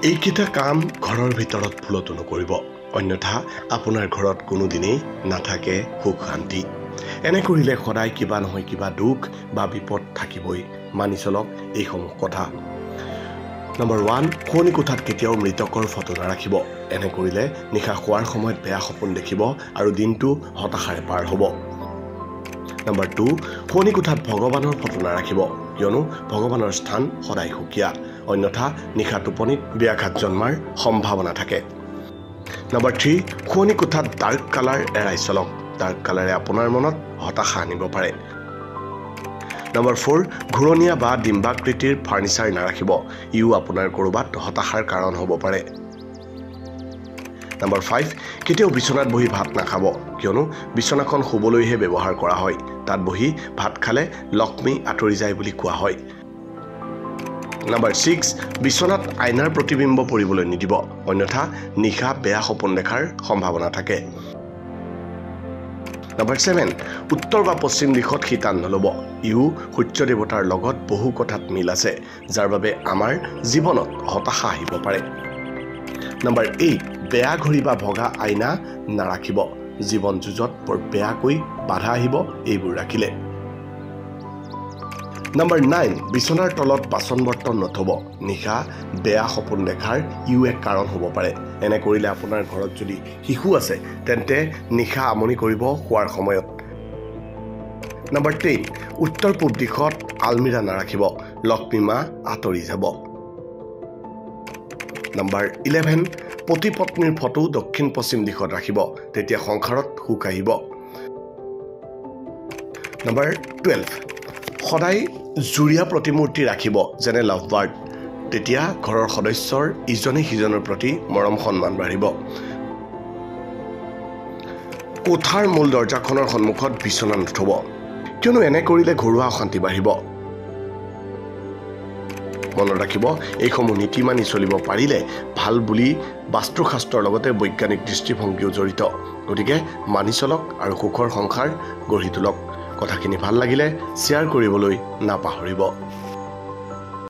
এইকেইটা কাম ঘৰৰ ভিতৰত ভুলতো নকৰিব, অন্যথা আপোনাৰ ঘৰত কোনোদিনেই নাথাকে সুখ শান্তি। এনে কৰিলে সদায় কিবা নহয় কিবা দুখ বা বিপদ থাকিবই। মানি চলক এইসমূহ কথা। নম্বৰ 1, শোৱনি কোঠাত কেতিয়াও মৃতকৰ ফটো নাৰাখিব। এনে কৰিলে নিশা শোৱাৰ সময়ত বেয়া সপোন দেখিব আৰু দিনটো হতাশাৰে পাৰ হ'ব। নম্বৰ 2, শোৱনি কোঠাত ভগৱানৰ ফটো নাৰাখিব, কিয়নো ভগৱানৰ স্থান সদায় সুকীয়া, অন্যথা নিশা টোপনিত ব্যাঘাত জন্মাৰ সম্ভাৱনা থাকে। নম্বৰ 3, শোৱনি কোঠাত ডাৰ্ক কালাৰ এৰাই চলক। ডাৰ্ক কালাৰে আপোনাৰ মনত হতাশা আনিব পাৰে। নম্বৰ 4, ঘূৰণীয়া বা ডিম্বাকৃতিৰ ফাৰ্নিচাৰ নাৰাখিব, ইও আপোনাৰ ক'ৰবাত হতাশাৰ কাৰণ হ'ব পাৰে। নম্বৰ 5, কেতিয়াও বিচনাত বহি ভাত নাখাব, কিয়নো বিচনাখন শুবলৈহে ব্যৱহাৰ কৰা হয়। তাত বহি ভাত খালে লক্ষ্মী আঁতৰি যায় বুলি কোৱা হয়। নম্বৰ 6, বিচনাত আইনাৰ প্ৰতিবিম্ব পৰিবলৈ নিদিব, অন্যথা নিশা বেয়া সপোন দেখাৰ সম্ভাৱনা থাকে। নম্বৰ 7, উত্তৰ বা পশ্চিম দিশত শীতান নল'ব, ইও সূৰ্য দেৱতাৰ লগত বহু কথাত মিল আছে, যাৰ বাবে আমাৰ জীৱনত হতাশা আহিব পাৰে। নম্বৰ 8, বেয়া ঘড়ী বা ভগা আইনা নাৰাখিব, জীৱন যুঁজত বৰ বেয়াকৈ বাধা আহিব এইবোৰ ৰাখিলে। নম্বৰ 9, বিচনাৰ তলত বাচন বৰ্তন নথব, নিশা বেয়া সপোন দেখাৰ ইও এক কাৰণ হ'ব পাৰে। এনে কৰিলে আপোনাৰ ঘৰত যদি শিশু আছে তেন্তে নিশা আমনি কৰিব শোৱাৰ সময়ত। নম্বৰ 10, উত্তৰ পূব দিশত আলমিৰা নাৰাখিব, লক্ষ্মী মা আঁতৰি যাব। নম্বৰ 11, পতি পত্নীৰ ফটো দক্ষিণ পশ্চিম দিশত ৰাখিব, তেতিয়া সংসাৰত সুখ আহিব। নম্বৰ 12, সদায় জুৰীয়া প্ৰতিমূৰ্তি ৰাখিব, যেনে লাভ বাৰ্ড, তেতিয়া ঘৰৰ সদস্যৰ ইজনে সিজনৰ প্ৰতি মৰম সন্মান বাঢ়িব। কোঠাৰ মূল দৰ্জাখনৰ সন্মুখত বিচনা নথব, কিয়নো এনে কৰিলে ঘৰুৱা অশান্তি বাঢ়িব। মনত ৰাখিব, এইসমূহ নীতি মানি চলিব পাৰিলে ভাল বুলি বাস্তুশাস্ত্ৰৰ লগতে বৈজ্ঞানিক দৃষ্টিভংগীও জড়িত। গতিকে মানি চলক আৰু সুখৰ সংসাৰ গঢ়ি তোলক। কথাখিনি ভাল লাগিলে শ্বেয়াৰ কৰিবলৈ নাপাহৰিব।